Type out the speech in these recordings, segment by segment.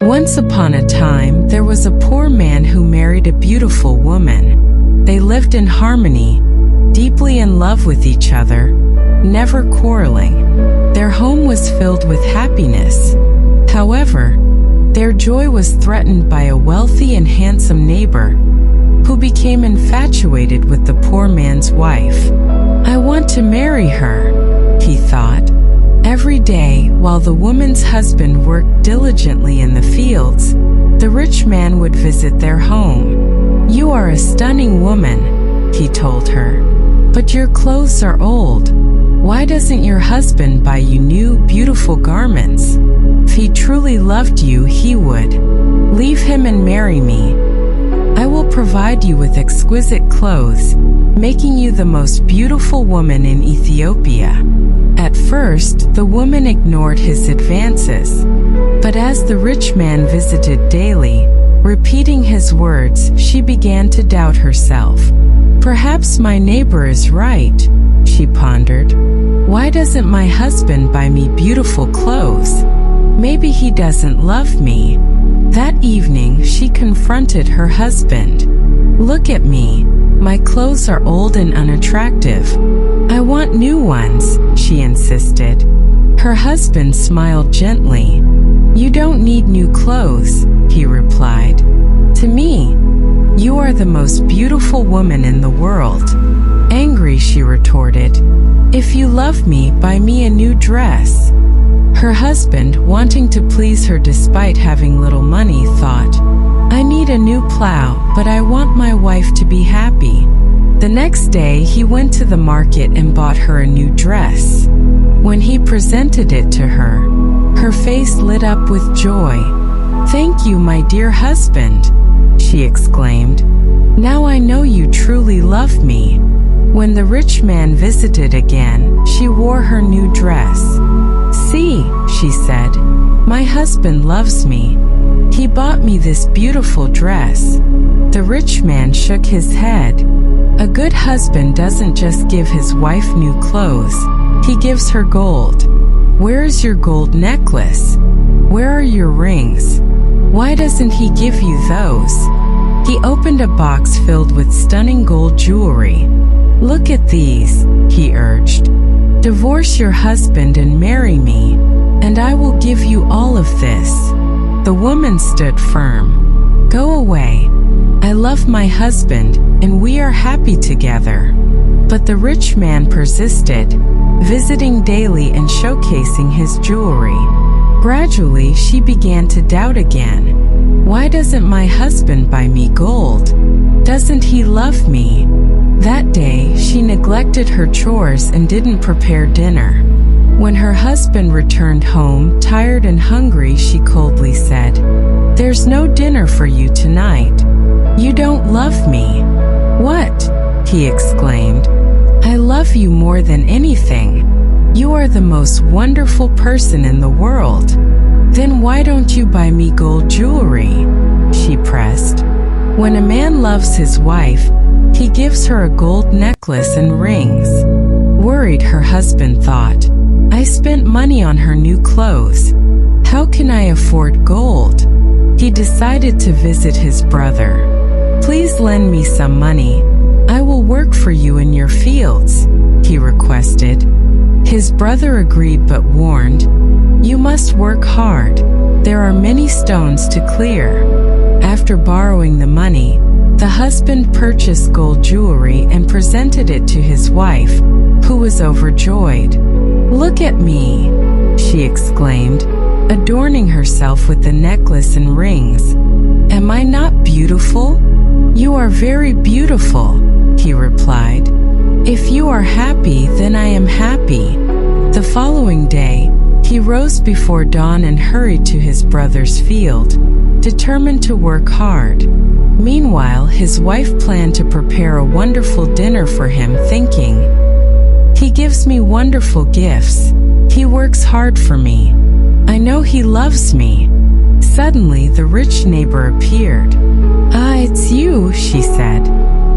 Once upon a time, there was a poor man who married a beautiful woman. They lived in harmony, deeply in love with each other, never quarreling. Their home was filled with happiness. However, their joy was threatened by a wealthy and handsome neighbor who became infatuated with the poor man's wife. "I want to marry her," he thought. Every day, while the woman's husband worked diligently in the fields, the rich man would visit their home. "You are a stunning woman," he told her, "but your clothes are old. Why doesn't your husband buy you new, beautiful garments? If he truly loved you, he would. Leave him and marry me. I will provide you with exquisite clothes, making you the most beautiful woman in Ethiopia." At first, the woman ignored his advances. But as the rich man visited daily, repeating his words, she began to doubt herself. "Perhaps my neighbor is right," she pondered. "Why doesn't my husband buy me beautiful clothes? Maybe he doesn't love me." That evening, she confronted her husband. "Look at me. My clothes are old and unattractive. I want new ones," she insisted. Her husband smiled gently. "You don't need new clothes," he replied. "To me, you are the most beautiful woman in the world." Angry, she retorted, "If you love me, buy me a new dress." Her husband, wanting to please her despite having little money, thought, "I need a new plow, but I want my wife to be happy." The next day, he went to the market and bought her a new dress. When he presented it to her, her face lit up with joy. "Thank you, my dear husband," she exclaimed. "Now I know you truly love me." When the rich man visited again, she wore her new dress. "See," she said, "my husband loves me. He bought me this beautiful dress." The rich man shook his head. A good husband doesn't just give his wife new clothes, he gives her gold. "Where is your gold necklace? Where are your rings? Why doesn't he give you those?" He opened a box filled with stunning gold jewelry. "Look at these," he urged. "Divorce your husband and marry me, and I will give you all of this." The woman stood firm. "Go away. I love my husband, and we are happy together." But the rich man persisted, visiting daily and showcasing his jewelry. Gradually, she began to doubt again. "Why doesn't my husband buy me gold? Doesn't he love me?" That day, she neglected her chores and didn't prepare dinner. When her husband returned home, tired and hungry, she coldly said, "There's no dinner for you tonight. You don't love me." "What?" he exclaimed. "I love you more than anything. You are the most wonderful person in the world. Then why don't you buy me gold jewelry?" she pressed. When a man loves his wife, he gives her a gold necklace and rings. Worried, her husband thought, "I spent money on her new clothes. How can I afford gold?" He decided to visit his brother. "Please lend me some money. I will work for you in your fields," he requested. His brother agreed but warned, "You must work hard. There are many stones to clear." After borrowing the money, the husband purchased gold jewelry and presented it to his wife, who was overjoyed. "Look at me," she exclaimed, adorning herself with the necklace and rings. "Am I not beautiful?" "You are very beautiful," he replied. "If you are happy, then I am happy." The following day, he rose before dawn and hurried to his brother's field, determined to work hard. Meanwhile, his wife planned to prepare a wonderful dinner for him, thinking, "He gives me wonderful gifts. He works hard for me. I know he loves me." Suddenly, the rich neighbor appeared. "Ah, it's you," she said.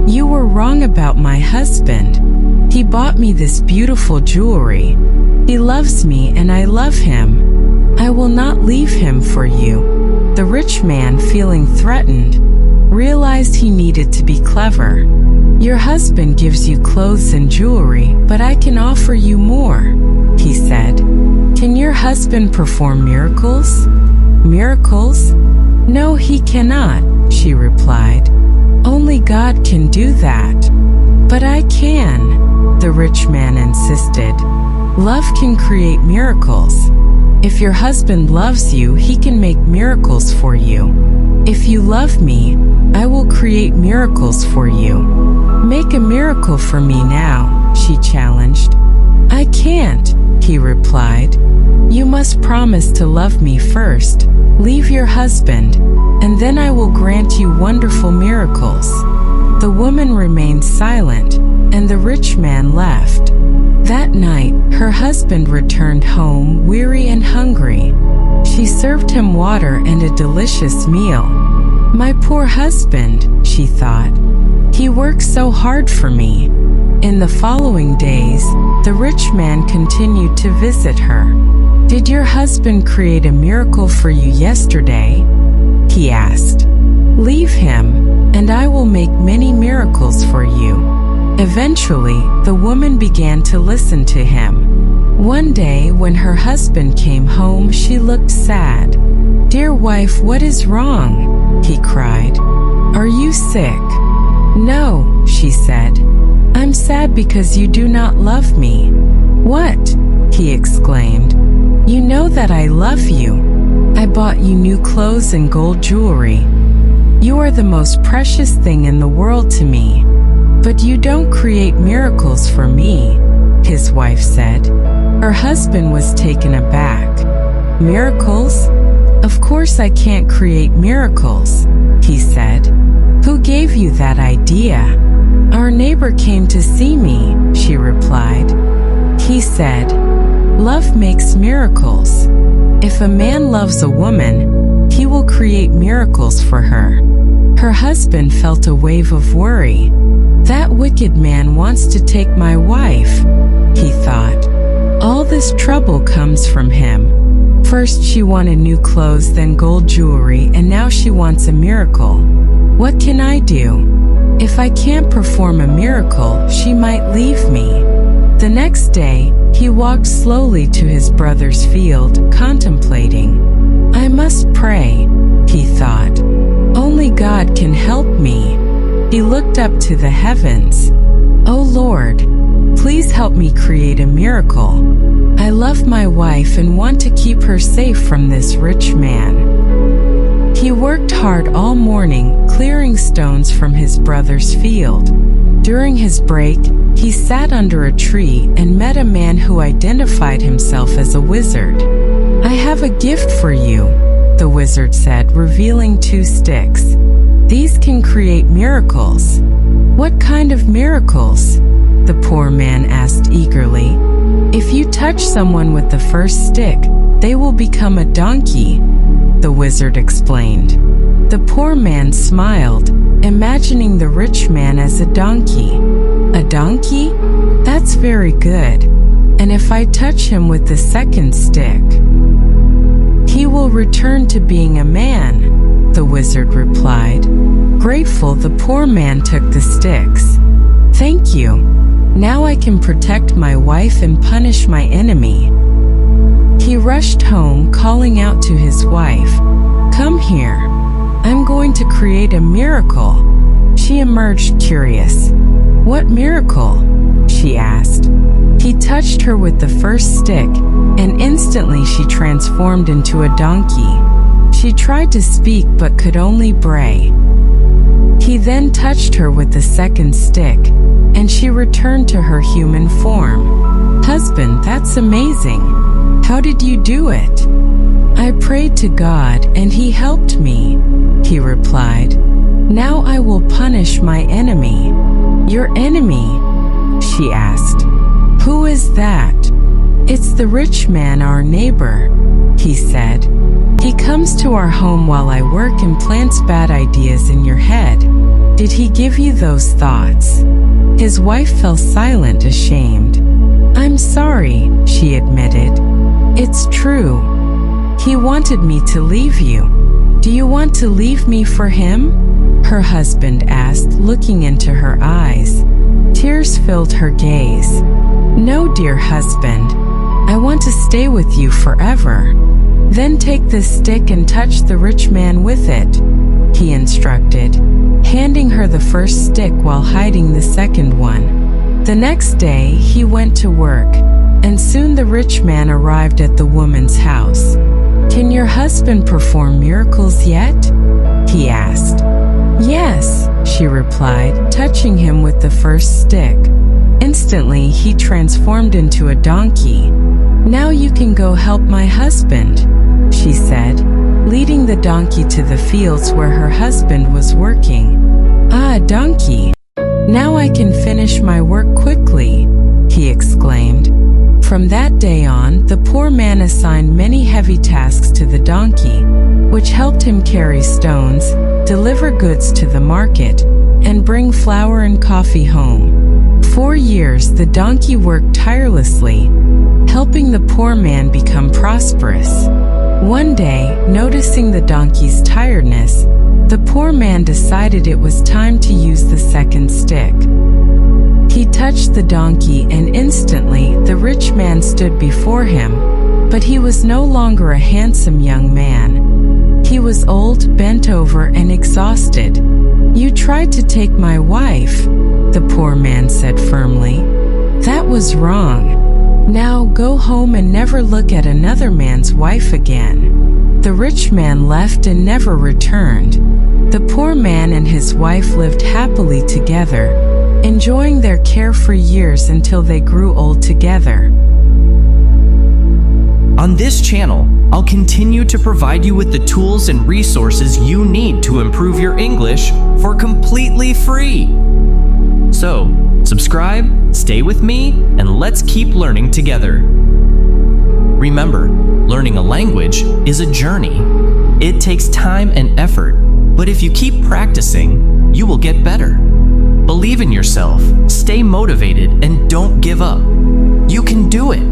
"You were wrong about my husband. He bought me this beautiful jewelry. He loves me and I love him. I will not leave him for you." The rich man, feeling threatened, realized he needed to be clever. "Your husband gives you clothes and jewelry, but I can offer you more," he said. "Can your husband perform miracles?" "Miracles? No, he cannot," she replied. "Only God can do that." "But I can," the rich man insisted. "Love can create miracles. If your husband loves you, he can make miracles for you. If you love me, I will create miracles for you. Make a miracle for me now," she challenged. "I can't," he replied. "You must promise to love me first. Leave your husband, and then I will grant you wonderful miracles." The woman remained silent, and the rich man left. That night, her husband returned home weary and hungry. She served him water and a delicious meal. "My poor husband," she thought. "He works so hard for me." In the following days, the rich man continued to visit her. "Did your husband create a miracle for you yesterday?" he asked. "Leave him, and I will make many miracles for you." Eventually, the woman began to listen to him. One day, when her husband came home, she looked sad. "Dear wife, what is wrong?" he cried. "Are you sick?" "No," she said. "I'm sad because you do not love me." "What?" he exclaimed. "You know that I love you. I bought you new clothes and gold jewelry. You are the most precious thing in the world to me. But you don't create miracles for me," his wife said. Her husband was taken aback. "Miracles? Of course I can't create miracles," he said. "Who gave you that idea?" "Our neighbor came to see me," she replied. He said, "Love makes miracles. If a man loves a woman, he will create miracles for her." Her husband felt a wave of worry. "That wicked man wants to take my wife," he thought. "All this trouble comes from him. First she wanted new clothes, then gold jewelry, and now she wants a miracle. What can I do? If I can't perform a miracle, she might leave me." The next day, he walked slowly to his brother's field, contemplating. "I must pray," he thought. "Only God can help me." He looked up to the heavens. "Oh Lord, please help me create a miracle. I love my wife and want to keep her safe from this rich man." He worked hard all morning, clearing stones from his brother's field. During his break, he sat under a tree and met a man who identified himself as a wizard. "I have a gift for you," the wizard said, revealing 2 sticks. "These can create miracles." "What kind of miracles?" the poor man asked eagerly. "If you touch someone with the first stick, they will become a donkey," the wizard explained. The poor man smiled, imagining the rich man as a donkey. "A donkey? That's very good. And if I touch him with the second stick, he will return to being a man," the wizard replied. Grateful, the poor man took the sticks. "Thank you. Now I can protect my wife and punish my enemy." He rushed home, calling out to his wife, "Come here. I'm going to create a miracle." She emerged curious. "What miracle?" she asked. He touched her with the first stick, and instantly she transformed into a donkey. She tried to speak but could only bray. He then touched her with the second stick, and she returned to her human form. "Husband, that's amazing. How did you do it?" "I prayed to God and he helped me," he replied. "Now I will punish my enemy." "Your enemy?" she asked. "Who is that?" "It's the rich man, our neighbor," he said. "He comes to our home while I work and plants bad ideas in your head. Did he give you those thoughts?" His wife fell silent, ashamed. "I'm sorry," she admitted. "It's true. He wanted me to leave you. Do you want to leave me for him?" her husband asked, looking into her eyes. Tears filled her gaze. "No, dear husband. I want to stay with you forever." "Then take this stick and touch the rich man with it," he instructed, handing her the first stick while hiding the second one. The next day, he went to work, and soon the rich man arrived at the woman's house. "Can your husband perform miracles yet?" he asked. "Yes," she replied, touching him with the first stick. Instantly, he transformed into a donkey. "Now you can go help my husband," she said, leading the donkey to the fields where her husband was working. "Ah, donkey! Now I can finish my work quickly," he exclaimed. From that day on, the poor man assigned many heavy tasks to the donkey, which helped him carry stones, deliver goods to the market, and bring flour and coffee home. 4 years the donkey worked tirelessly, helping the poor man become prosperous. One day, noticing the donkey's tiredness, the poor man decided it was time to use the second stick. He touched the donkey, and instantly the rich man stood before him, but he was no longer a handsome young man. He was old, bent over, and exhausted. "You tried to take my wife," the poor man said firmly. "That was wrong. Now go home and never look at another man's wife again." The rich man left and never returned. The poor man and his wife lived happily together, enjoying their care for years until they grew old together. On this channel, I'll continue to provide you with the tools and resources you need to improve your English for completely free. So, subscribe, stay with me, and let's keep learning together. Remember, learning a language is a journey. It takes time and effort, but if you keep practicing, you will get better. Believe in yourself, stay motivated, and don't give up. You can do it.